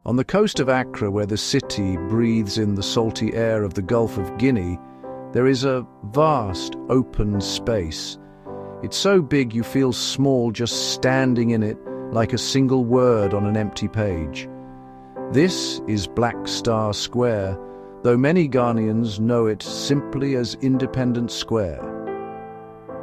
On the coast of Accra, where the city breathes in the salty air of the Gulf of Guinea, there is a vast, open space. It's so big you feel small just standing in it, like a single word on an empty page. This is Black Star Square, though many Ghanaians know it simply as Independence Square.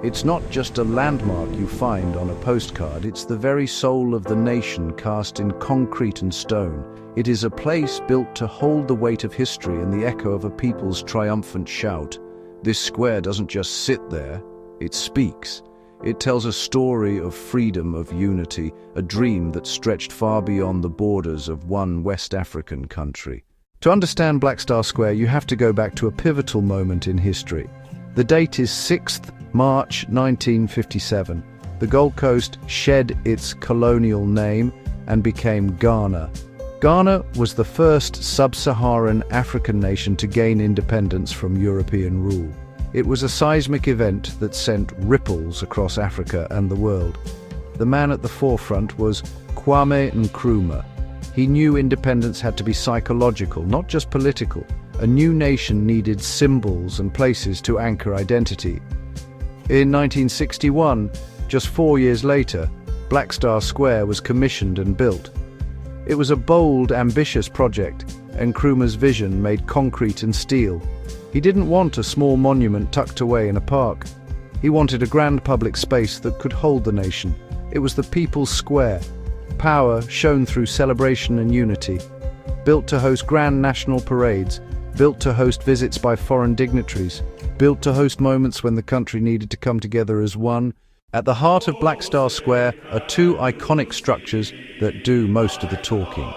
It's not just a landmark you find on a postcard, it's the very soul of the nation cast in concrete and stone. It is a place built to hold the weight of history and the echo of a people's triumphant shout. This square doesn't just sit there, it speaks. It tells a story of freedom, of unity, a dream that stretched far beyond the borders of one West African country. To understand Black Star Square, you have to go back to a pivotal moment in history. The date is 6th March 1957. The Gold Coast shed its colonial name and became Ghana. Ghana was the first sub-Saharan African nation to gain independence from European rule. It was a seismic event that sent ripples across Africa and the world. The man at the forefront was Kwame Nkrumah. He knew independence had to be psychological, not just political. A new nation needed symbols and places to anchor identity. In 1961, just 4 years later, Black Star Square was commissioned and built. It was a bold, ambitious project, and Nkrumah's vision made concrete and steel. He didn't want a small monument tucked away in a park. He wanted a grand public space that could hold the nation. It was the People's Square, power shown through celebration and unity. Built to host grand national parades, built to host visits by foreign dignitaries, built to host moments when the country needed to come together as one. At the heart of Black Star Square are two iconic structures that do most of the talking.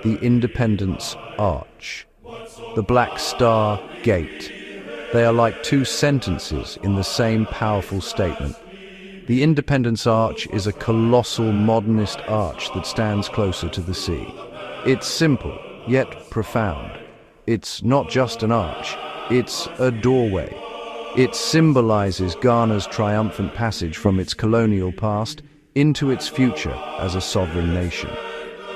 The Independence Arch, the Black Star Gate. They are like two sentences in the same powerful statement. The Independence Arch is a colossal modernist arch that stands closer to the sea. It's simple, yet profound. It's not just an arch, it's a doorway. It symbolizes Ghana's triumphant passage from its colonial past into its future as a sovereign nation.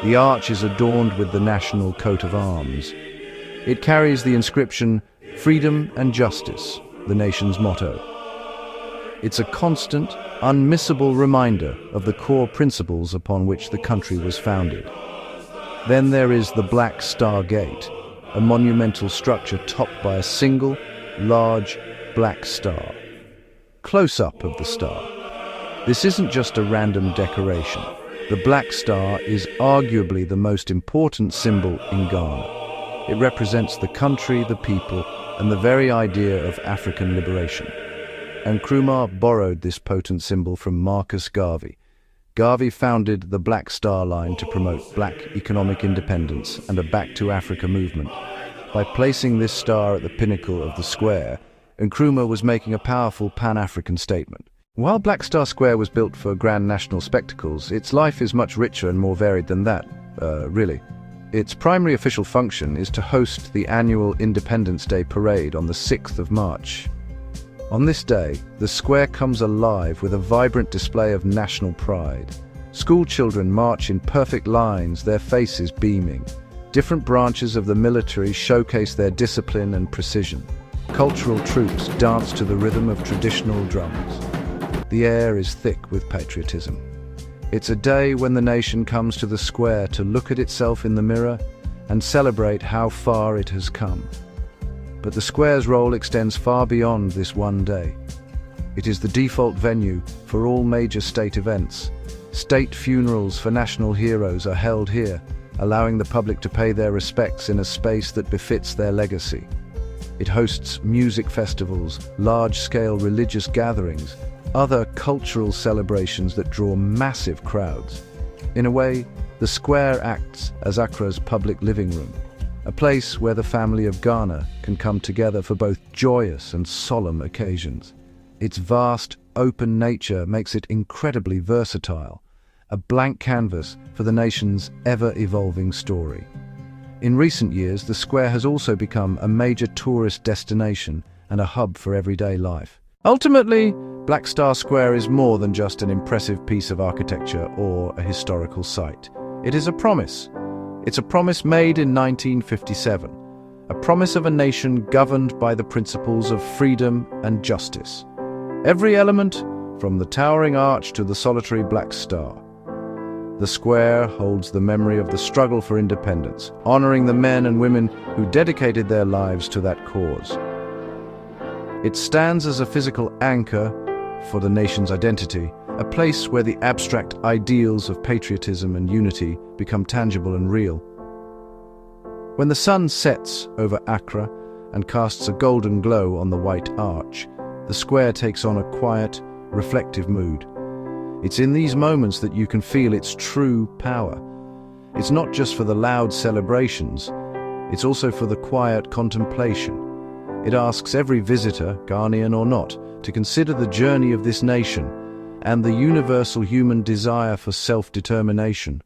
The arch is adorned with the national coat of arms. It carries the inscription, "Freedom and Justice," the nation's motto. It's a constant, unmissable reminder of the core principles upon which the country was founded. Then there is the Black Star Gate, a monumental structure topped by a single, large, black star. Close-up of the star. This isn't just a random decoration. The Black Star is arguably the most important symbol in Ghana. It represents the country, the people, and the very idea of African liberation. And Nkrumah borrowed this potent symbol from Marcus Garvey. Garvey founded the Black Star Line to promote black economic independence and a Back to Africa movement. By placing this star at the pinnacle of the square, Nkrumah was making a powerful Pan-African statement. While Black Star Square was built for grand national spectacles, its life is much richer and more varied than that, really. Its primary official function is to host the annual Independence Day parade on the 6th of March. On this day, the square comes alive with a vibrant display of national pride. School children march in perfect lines, their faces beaming. Different branches of the military showcase their discipline and precision. Cultural troupes dance to the rhythm of traditional drums. The air is thick with patriotism. It's a day when the nation comes to the square to look at itself in the mirror and celebrate how far it has come. But the square's role extends far beyond this one day. It is the default venue for all major state events. State funerals for national heroes are held here, allowing the public to pay their respects in a space that befits their legacy. It hosts music festivals, large-scale religious gatherings, other cultural celebrations that draw massive crowds. In a way, the square acts as Accra's public living room, a place where the family of Ghana can come together for both joyous and solemn occasions. Its vast, open nature makes it incredibly versatile, a blank canvas for the nation's ever-evolving story. In recent years, the square has also become a major tourist destination and a hub for everyday life. Ultimately, Black Star Square is more than just an impressive piece of architecture or a historical site. It is a promise. It's a promise made in 1957, a promise of a nation governed by the principles of freedom and justice. Every element, from the towering arch to the solitary black star. The square holds the memory of the struggle for independence, honoring the men and women who dedicated their lives to that cause. It stands as a physical anchor for the nation's identity, a place where the abstract ideals of patriotism and unity become tangible and real. When the sun sets over Accra and casts a golden glow on the white arch, the square takes on a quiet, reflective mood. It's in these moments that you can feel its true power. It's not just for the loud celebrations, it's also for the quiet contemplation. It asks every visitor, Ghanaian or not, to consider the journey of this nation and the universal human desire for self-determination.